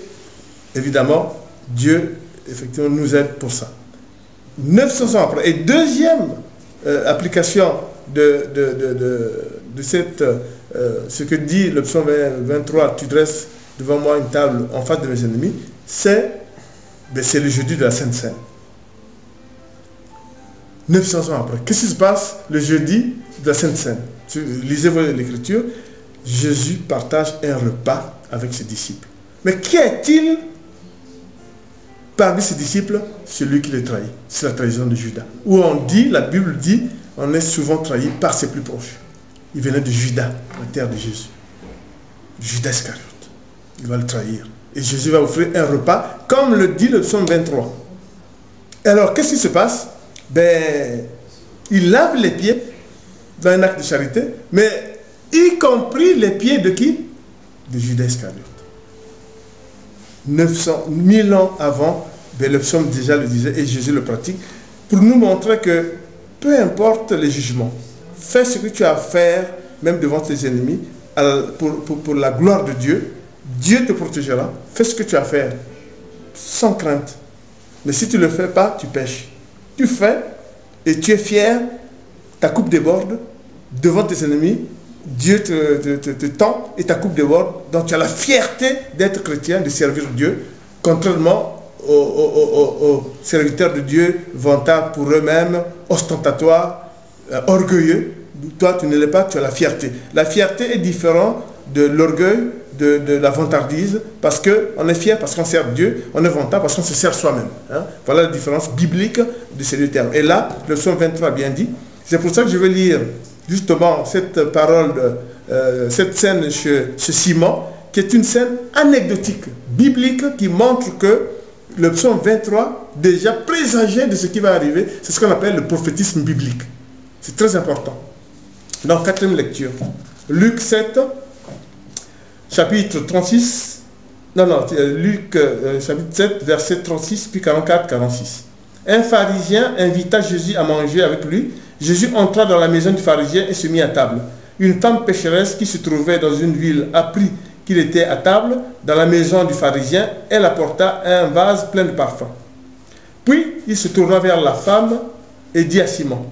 évidemment, Dieu, effectivement, nous aide pour ça. 900 ans après. Et deuxième application de cette ce que dit le psaume 23, tu dresses devant moi une table en face de mes ennemis, c'est le jeudi de la Sainte Seine. 900 ans après. Qu'est-ce qui se passe le jeudi de la Sainte Seine? Lisez l'écriture. Jésus partage un repas avec ses disciples. Mais qui est-il parmi ses disciples? Celui qui le trahit. C'est la trahison de Judas. Où on dit, la Bible dit, on est souvent trahi par ses plus proches. Il venait de Judas, la terre de Jésus. Judas Iscariote. Il va le trahir. Et Jésus va offrir un repas, comme le dit le psaume 23. Alors, qu'est-ce qui se passe? Il lave les pieds dans un acte de charité, mais y compris les pieds de qui? De Judas Iscariote. 1000 ans avant, le psaume déjà le disait, et Jésus le pratique, pour nous montrer que peu importe les jugements, fais ce que tu as à faire, même devant tes ennemis, pour la gloire de Dieu. Dieu te protégera. Fais ce que tu as à faire, sans crainte. Mais si tu ne le fais pas, tu pêches. Tu fais, et tu es fier, ta coupe déborde, devant tes ennemis, Dieu te tend, et ta coupe déborde. Donc tu as la fierté d'être chrétien, de servir Dieu, contrairement aux serviteurs de Dieu, vantards pour eux-mêmes, ostentatoires, orgueilleux. Toi, tu ne l'es pas, tu as la fierté. La fierté est différente de l'orgueil, de la vantardise, parce qu'on est fier, parce qu'on sert Dieu, on est vantard parce qu'on se sert soi-même. Hein? Voilà la différence biblique de ces deux termes. Et là, le psaume 23 a bien dit. C'est pour ça que je vais lire justement cette parole, cette scène chez Simon, qui est une scène anecdotique, biblique, qui montre que le psaume 23 déjà présageait de ce qui va arriver. C'est ce qu'on appelle le prophétisme biblique. C'est très important. Donc, quatrième lecture. Luc 7, chapitre 36. Luc chapitre 7, verset 36, puis 44-46. Un pharisien invita Jésus à manger avec lui. Jésus entra dans la maison du pharisien et se mit à table. Une femme pécheresse qui se trouvait dans une ville apprit qu'il était à table dans la maison du pharisien. Elle apporta un vase plein de parfums. Puis il se tourna vers la femme et dit à Simon: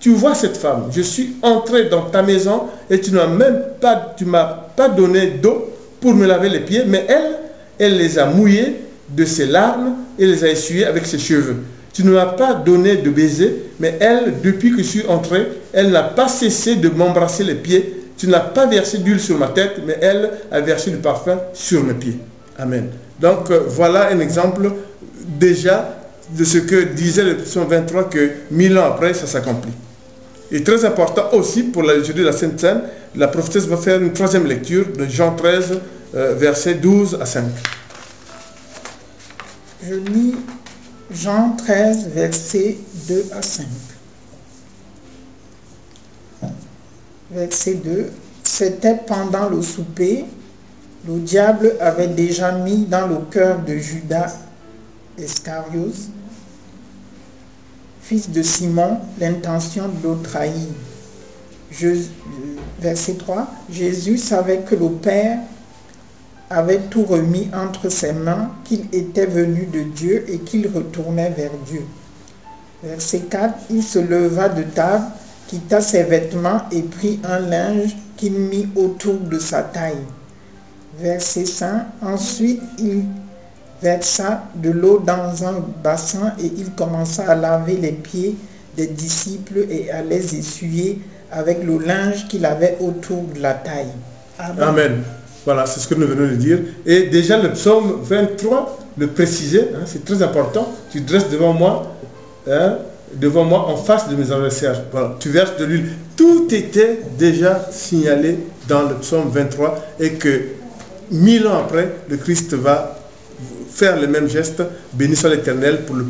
tu vois cette femme, je suis entré dans ta maison et tu m'as pas donné d'eau pour me laver les pieds, mais elle les a mouillés de ses larmes et les a essuyés avec ses cheveux. Tu ne m'as pas donné de baiser, mais elle, depuis que je suis entré, elle n'a pas cessé de m'embrasser les pieds. Tu n'as pas versé d'huile sur ma tête, mais elle a versé du parfum sur mes pieds. Amen. Donc voilà un exemple déjà de ce que disait le psaume 23, que 1000 ans après, ça s'accomplit. Et très important aussi pour la lecture de la Sainte Seine, la prophétesse va faire une troisième lecture de Jean 13, versets 12 à 5. Je lis Jean 13, versets 2 à 5. Verset 2. C'était pendant le souper, le diable avait déjà mis dans le cœur de Judas Iscariote, fils de Simon, l'intention de le trahir. Verset 3. Jésus savait que le Père avait tout remis entre ses mains, qu'il était venu de Dieu et qu'il retournait vers Dieu. Verset 4. Il se leva de table, quitta ses vêtements et prit un linge qu'il mit autour de sa taille. Verset 5. Ensuite, il versa de l'eau dans un bassin et il commença à laver les pieds des disciples et à les essuyer avec le linge qu'il avait autour de la taille. Amen. Amen. Voilà, c'est ce que nous venons de dire. Et déjà le psaume 23 le précisait, hein, c'est très important. Tu dresses devant moi en face de mes adversaires. Voilà, tu verses de l'huile. Tout était déjà signalé dans le psaume 23 et que 1000 ans après, le Christ va faire le même geste. Béni soit l'Éternel pour le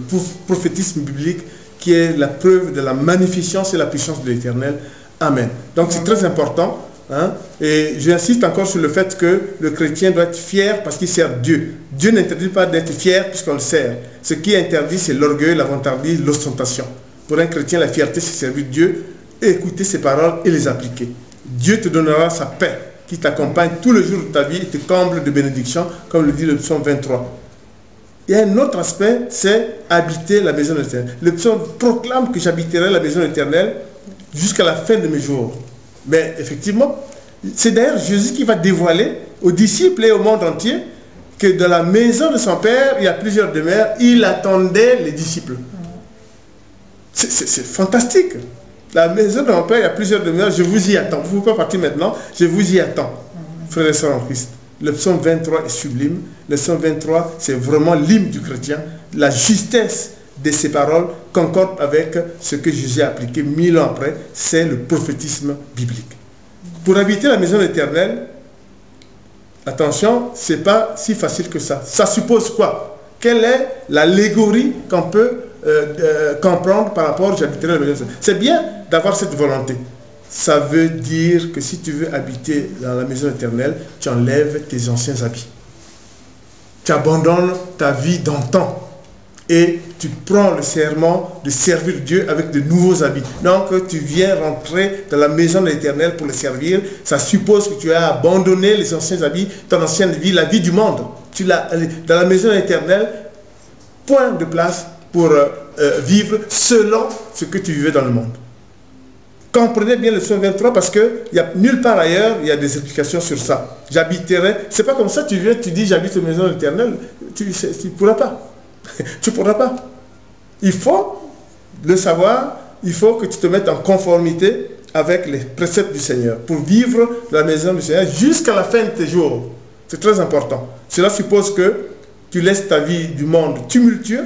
prophétisme biblique qui est la preuve de la magnificence et la puissance de l'Éternel. Amen. Donc c'est très important. Hein? Et j'insiste encore sur le fait que le chrétien doit être fier parce qu'il sert Dieu. Dieu n'interdit pas d'être fier puisqu'on le sert. Ce qui est interdit, c'est l'orgueil, la vantardise, l'ostentation. Pour un chrétien, la fierté, c'est servir Dieu, écouter ses paroles et les appliquer. Dieu te donnera sa paix qui t'accompagne tous les jours de ta vie et te comble de bénédictions, comme le dit le psaume 23. Il y a un autre aspect, c'est habiter la maison de l'Éternel. Le psaume proclame que j'habiterai la maison de l'Éternel jusqu'à la fin de mes jours. Mais effectivement, C'est d'ailleurs Jésus qui va dévoiler aux disciples et au monde entier que dans la maison de son Père, il y a plusieurs demeures. Il attendait les disciples. C'est fantastique. La maison de mon Père, il y a plusieurs demeures. Je vous y attends. Vous ne pouvez pas partir maintenant. Je vous y attends, frères et sœurs en Christ. Le psaume 23 est sublime. Le psaume 23, c'est vraiment l'hymne du chrétien. La justesse de ces paroles concorde avec ce que Jésus a appliqué 1000 ans après. C'est le prophétisme biblique. Pour habiter la maison éternelle, attention, ce n'est pas si facile que ça. Ça suppose quoi? Quelle est l'allégorie qu'on peut comprendre par rapport j'habiterai la maison éternelle? C'est bien d'avoir cette volonté. Ça veut dire que si tu veux habiter dans la maison éternelle, tu enlèves tes anciens habits. Tu abandonnes ta vie d'antan. Et tu prends le serment de servir Dieu avec de nouveaux habits. Donc, tu viens rentrer dans la maison de l'Éternel pour le servir. Ça suppose que tu as abandonné les anciens habits, ton ancienne vie, la vie du monde. Dans la maison de l'Éternel, point de place pour vivre selon ce que tu vivais dans le monde. Comprenez bien le psaume 23 parce que il y a nulle part ailleurs, il y a des explications sur ça. J'habiterai. C'est pas comme ça, tu viens, tu dis j'habite la maison de l'Éternel. Tu ne pourras pas. Tu ne pourras pas. Il faut le savoir, il faut que tu te mettes en conformité avec les préceptes du Seigneur pour vivre dans la maison du Seigneur jusqu'à la fin de tes jours. C'est très important. Cela suppose que tu laisses ta vie du monde tumultueux,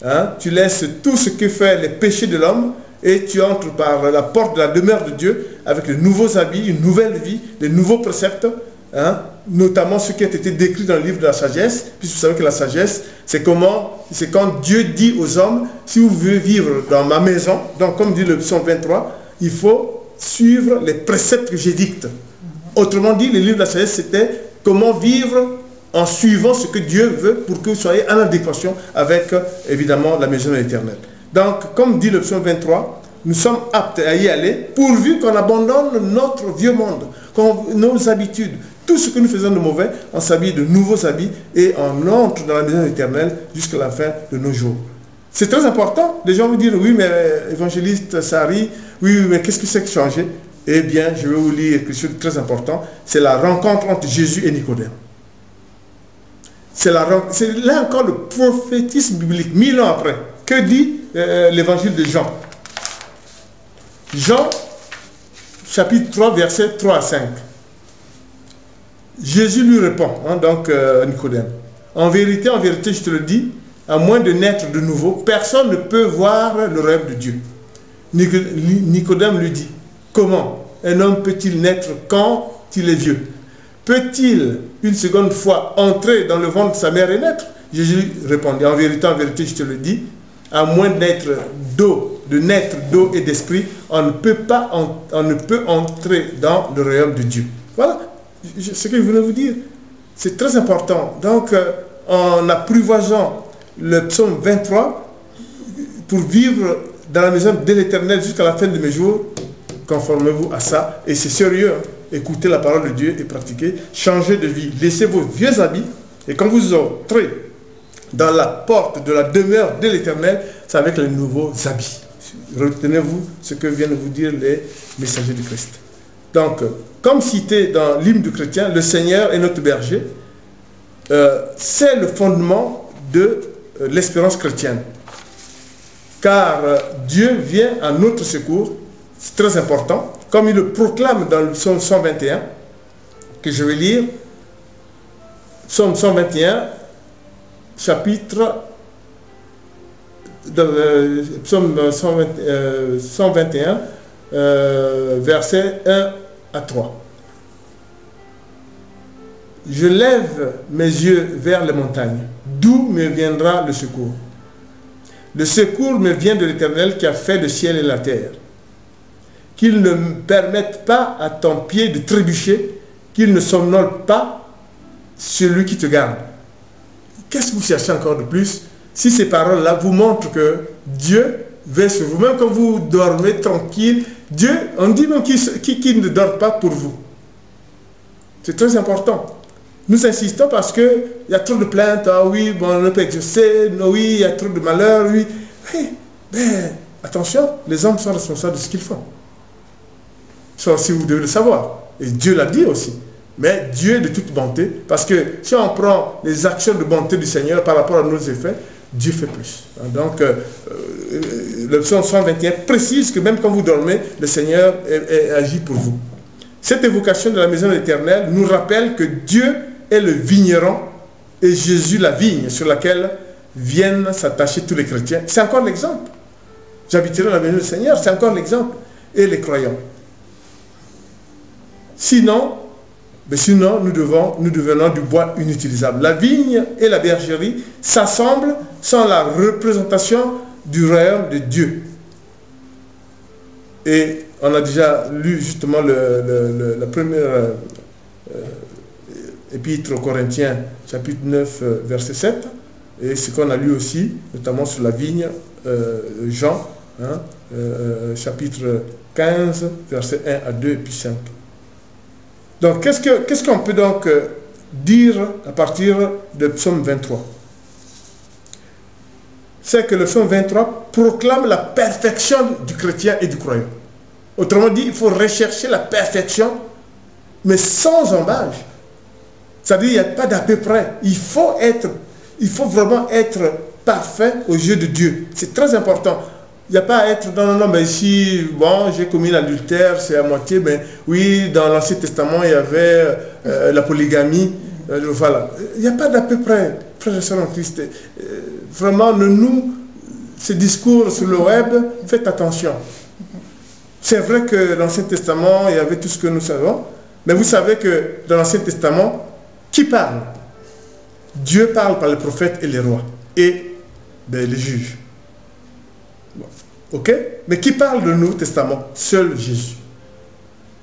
hein, tu laisses tout ce que fait les péchés de l'homme et tu entres par la porte de la demeure de Dieu avec de nouveaux habits, une nouvelle vie, de nouveaux préceptes, hein, notamment ce qui a été décrit dans le livre de la sagesse, puisque vous savez que la sagesse, c'est quand Dieu dit aux hommes, si vous voulez vivre dans ma maison, donc comme dit le psaume 23, il faut suivre les préceptes que j'édicte. Autrement dit, le livre de la sagesse, c'était comment vivre en suivant ce que Dieu veut pour que vous soyez en adéquation avec, évidemment, la maison de l'Éternel. Donc, comme dit le psaume 23, nous sommes aptes à y aller, pourvu qu'on abandonne notre vieux monde, nos habitudes, tout ce que nous faisons de mauvais, on s'habille de nouveaux habits et on entre dans la maison éternelle jusqu'à la fin de nos jours. C'est très important. Les gens vont dire, oui, mais évangéliste Sari, oui, mais qu'est-ce que c'est que changer? Eh bien, je vais vous lire quelque chose de très important. C'est la rencontre entre Jésus et Nicodème. C'est là encore le prophétisme biblique, 1000 ans après. Que dit l'évangile de Jean? Jean, chapitre 3, versets 3 à 5. Jésus lui répond, hein, donc Nicodème, en vérité, je te le dis, à moins de naître de nouveau, personne ne peut voir le royaume de Dieu. Nicodème lui dit, comment un homme peut-il naître quand il est vieux? Peut-il une seconde fois entrer dans le ventre de sa mère et naître? Jésus répondit, en vérité, je te le dis, à moins de naître d'eau et d'esprit, on ne peut entrer dans le royaume de Dieu. Voilà ce que je voulais vous dire. C'est très important. Donc, en apprivoisant le psaume 23, pour vivre dans la maison de l'Éternel jusqu'à la fin de mes jours, conformez-vous à ça. Et c'est sérieux, hein. Écoutez la parole de Dieu et pratiquez. Changez de vie. Laissez vos vieux habits. Et quand vous entrez dans la porte de la demeure de l'Éternel, c'est avec les nouveaux habits. Retenez-vous ce que viennent vous dire les messagers du Christ. Donc, comme cité dans l'hymne du chrétien, le Seigneur est notre berger. C'est le fondement de l'espérance chrétienne. Car Dieu vient à notre secours, c'est très important, comme il le proclame dans le psaume 121, que je vais lire. Psaume 121, chapitre, psaume 121, versets 1 à 3. Je lève mes yeux vers les montagnes. D'où me viendra le secours? Le secours me vient de l'Éternel qui a fait le ciel et la terre. Qu'il ne me permette pas à ton pied de trébucher, qu'il ne somnole pas celui qui te garde. Qu'est-ce que vous cherchez encore de plus? Si ces paroles-là vous montrent que Dieu veille sur vous, même quand vous dormez tranquille, Dieu, on dit même qu'il ne dort pas pour vous. C'est très important. Nous insistons parce qu'il y a trop de plaintes. Ah oui, bon, on ne peut exaucer. Non, oui, il y a trop de malheurs. Oui. Oui, mais attention, les hommes sont responsables de ce qu'ils font. Ça aussi, vous devez le savoir. Et Dieu l'a dit aussi. Mais Dieu est de toute bonté, parce que si on prend les actions de bonté du Seigneur par rapport à nos effets, Dieu fait plus. Donc, le psaume 121 précise que même quand vous dormez, le Seigneur agit pour vous. Cette évocation de la maison de l'Éternel nous rappelle que Dieu est le vigneron et Jésus la vigne sur laquelle viennent s'attacher tous les chrétiens. C'est encore l'exemple. J'habiterai dans la maison du Seigneur, c'est encore l'exemple. Et les croyants. Sinon, nous devenons du bois inutilisable. La vigne et la bergerie s'assemblent sans la représentation du royaume de Dieu. Et on a déjà lu justement la première épître aux Corinthiens, chapitre 9, verset 7. Et ce qu'on a lu aussi, notamment sur la vigne, Jean, chapitre 15, verset 1 à 2 et puis 5. Donc, qu'est-ce qu'on peut donc dire à partir de psaume 23? C'est que le psaume 23 proclame la perfection du chrétien et du croyant. Autrement dit, il faut rechercher la perfection, mais sans embâche. C'est-à-dire, il n'y a pas d'à peu près. Il faut vraiment être parfait aux yeux de Dieu. C'est très important. Il n'y a pas à être non, mais ici, bon, j'ai commis l'adultère, c'est à moitié, mais oui, dans l'Ancien Testament, il y avait la polygamie, voilà. Il n'y a pas d'à peu près, frères et sœurs en Christ. Vraiment, ces discours sur le web, faites attention. C'est vrai que dans l'Ancien Testament, il y avait tout ce que nous savons, mais vous savez que dans l'Ancien Testament, qui parle? Dieu parle par les prophètes et les rois, et les juges. Ok? Mais qui parle de Nouveau Testament? Seul Jésus.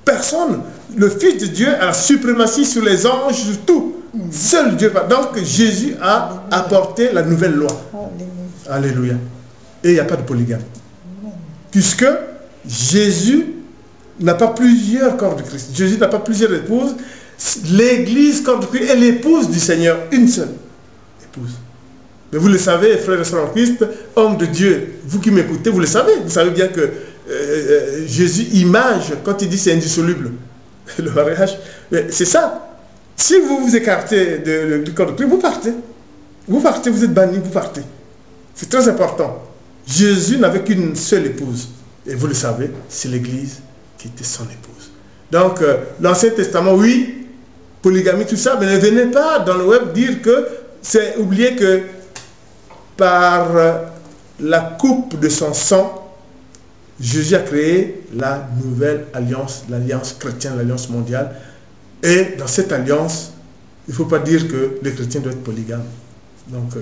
Personne. Le Fils de Dieu a la suprématie sur les anges, sur tout. Seul Dieu parle. Donc Jésus a apporté la nouvelle loi. Alléluia. Et il n'y a pas de polygamie. Puisque Jésus n'a pas plusieurs corps de Christ. Jésus n'a pas plusieurs épouses. L'Église, corps de Christ, est l'épouse du Seigneur. Une seule épouse. Mais vous le savez, frères et sœurs en Christ, hommes de Dieu, vous qui m'écoutez, vous le savez. Vous savez bien que Jésus image, quand il dit c'est indissoluble, le mariage, c'est ça. Si vous vous écartez du corps de Christ, vous partez. Vous partez, vous êtes bannis, vous partez. C'est très important. Jésus n'avait qu'une seule épouse. Et vous le savez, c'est l'Église qui était son épouse. Donc, l'Ancien Testament, oui, polygamie, tout ça, mais ne venez pas dans le web dire que c'est oublier que par la coupe de son sang, Jésus a créé la nouvelle alliance, l'alliance chrétienne, l'alliance mondiale. Et dans cette alliance, il ne faut pas dire que les chrétiens doivent être polygames. Donc,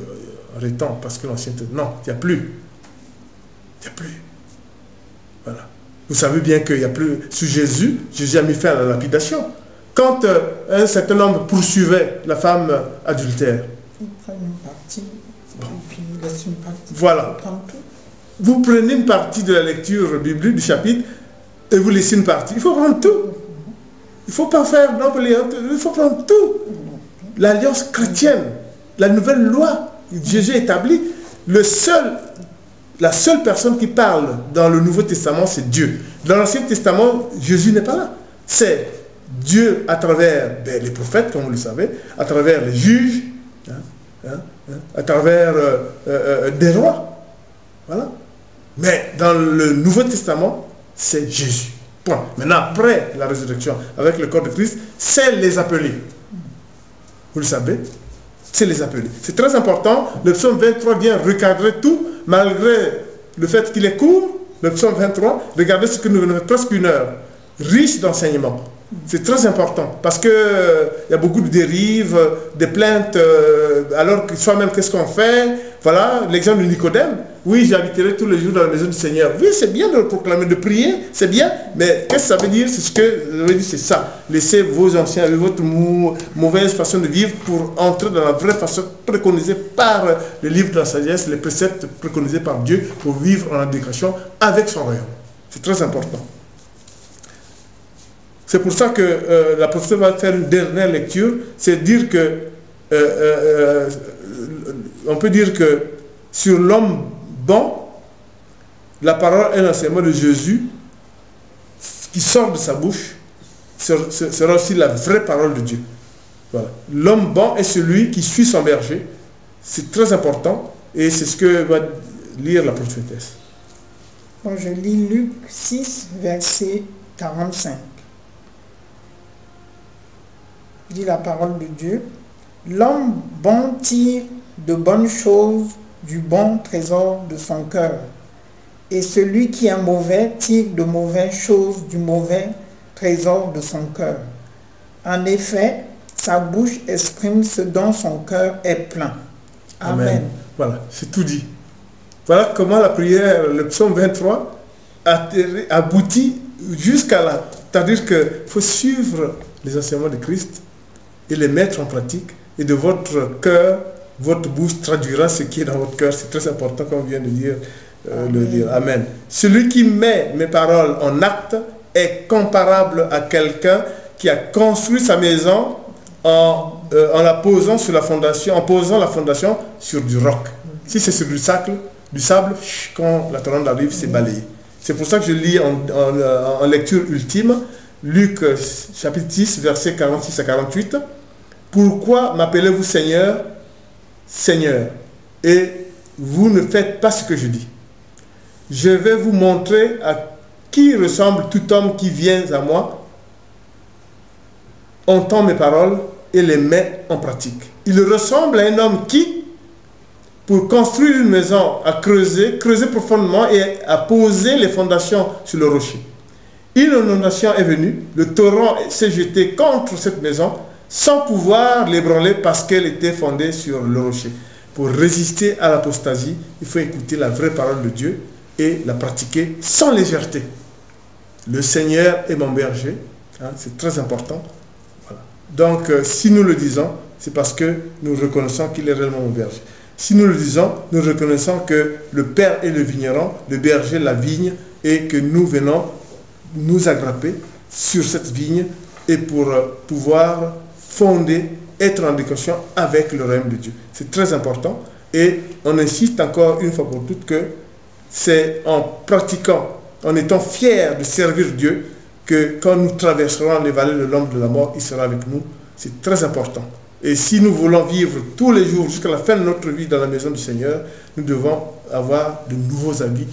arrêtons, parce que l'Ancien Testament, non, il n'y a plus. Il n'y a plus. Voilà. Vous savez bien qu'il n'y a plus, sous Jésus, Jésus a mis fin à la lapidation. Quand un certain homme poursuivait la femme adultère, il prend une partie. Et puis il laisse une partie. Voilà. Vous prenez une partie de la lecture biblique du chapitre et vous laissez une partie. Il faut prendre tout. Il ne faut pas faire il faut prendre tout. L'alliance chrétienne, la nouvelle loi que Jésus a établie, la seule personne qui parle dans le Nouveau Testament, c'est Dieu. Dans l'Ancien Testament, Jésus n'est pas là. C'est Dieu à travers les prophètes, comme vous le savez, à travers les juges, à travers des rois. Voilà. Mais dans le Nouveau Testament, c'est Jésus. Point. Maintenant, après la résurrection, avec le corps de Christ, c'est les appelés. Vous le savez, c'est les appelés. C'est très important. Le psaume 23 vient recadrer tout, malgré le fait qu'il est court. Le psaume 23, regardez ce que nous venons de presque une heure, riche d'enseignements. C'est très important parce qu'il y a beaucoup de dérives, des plaintes, alors que soi-même, qu'est-ce qu'on fait? Voilà, l'exemple de Nicodème. Oui, j'habiterai tous les jours dans la maison du Seigneur. Oui, c'est bien de le proclamer, de prier, c'est bien, mais qu'est-ce que ça veut dire? C'est ce que ça veut dire, c'est ça. Laissez vos anciens avec votre mauvaise façon de vivre pour entrer dans la vraie façon préconisée par le livre de la sagesse, les préceptes préconisés par Dieu pour vivre en adéquation avec son royaume. C'est très important. C'est pour ça que la prophétie va faire une dernière lecture, c'est dire que, on peut dire que sur l'homme bon, la parole et l'enseignement de Jésus qui sort de sa bouche, sera aussi la vraie parole de Dieu. Voilà. L'homme bon est celui qui suit son berger. C'est très important et c'est ce que va lire la prophétesse. Bon, je lis Luc 6, verset 45. Je dis la parole de Dieu. L'homme bon tire de bonnes choses du bon trésor de son cœur. Et celui qui est mauvais tire de mauvaises choses du mauvais trésor de son cœur. En effet, sa bouche exprime ce dont son cœur est plein. Amen. Voilà, c'est tout dit. Voilà comment la prière, le psaume 23, aboutit jusqu'à là. C'est-à-dire qu'il faut suivre les enseignements de Christ et les mettre en pratique. Et de votre cœur, votre bouche traduira ce qui est dans votre cœur. C'est très important, comme on vient de dire. Amen. Celui qui met mes paroles en acte est comparable à quelqu'un qui a construit sa maison en la posant sur la fondation, en posant la fondation sur du roc. Si c'est sur du sable, quand la torrente arrive, c'est balayé. C'est pour ça que je lis en lecture ultime, Luc chapitre 10, versets 46 à 48. Pourquoi m'appelez-vous Seigneur, Seigneur, et vous ne faites pas ce que je dis? Je vais vous montrer à qui ressemble tout homme qui vient à moi, entend mes paroles et les met en pratique. Il ressemble à un homme qui, pour construire une maison, a creusé profondément et a posé les fondations sur le rocher. Une inondation est venue, le torrent s'est jeté contre cette maison sans pouvoir l'ébranler parce qu'elle était fondée sur le rocher. Pour résister à l'apostasie, il faut écouter la vraie parole de Dieu et la pratiquer sans légèreté. Le Seigneur est mon berger, c'est très important. Voilà. Donc, si nous le disons, c'est parce que nous reconnaissons qu'il est réellement mon berger. Si nous le disons, nous reconnaissons que le Père est le vigneron, le berger la vigne, et que nous venons nous agrapper sur cette vigne et pour pouvoir fonder, être en équation avec le royaume de Dieu. C'est très important et on insiste encore une fois pour toutes que c'est en pratiquant, en étant fiers de servir Dieu, que quand nous traverserons les vallées de l'ombre de la mort, il sera avec nous. C'est très important. Et si nous voulons vivre tous les jours jusqu'à la fin de notre vie dans la maison du Seigneur, nous devons avoir de nouveaux habits.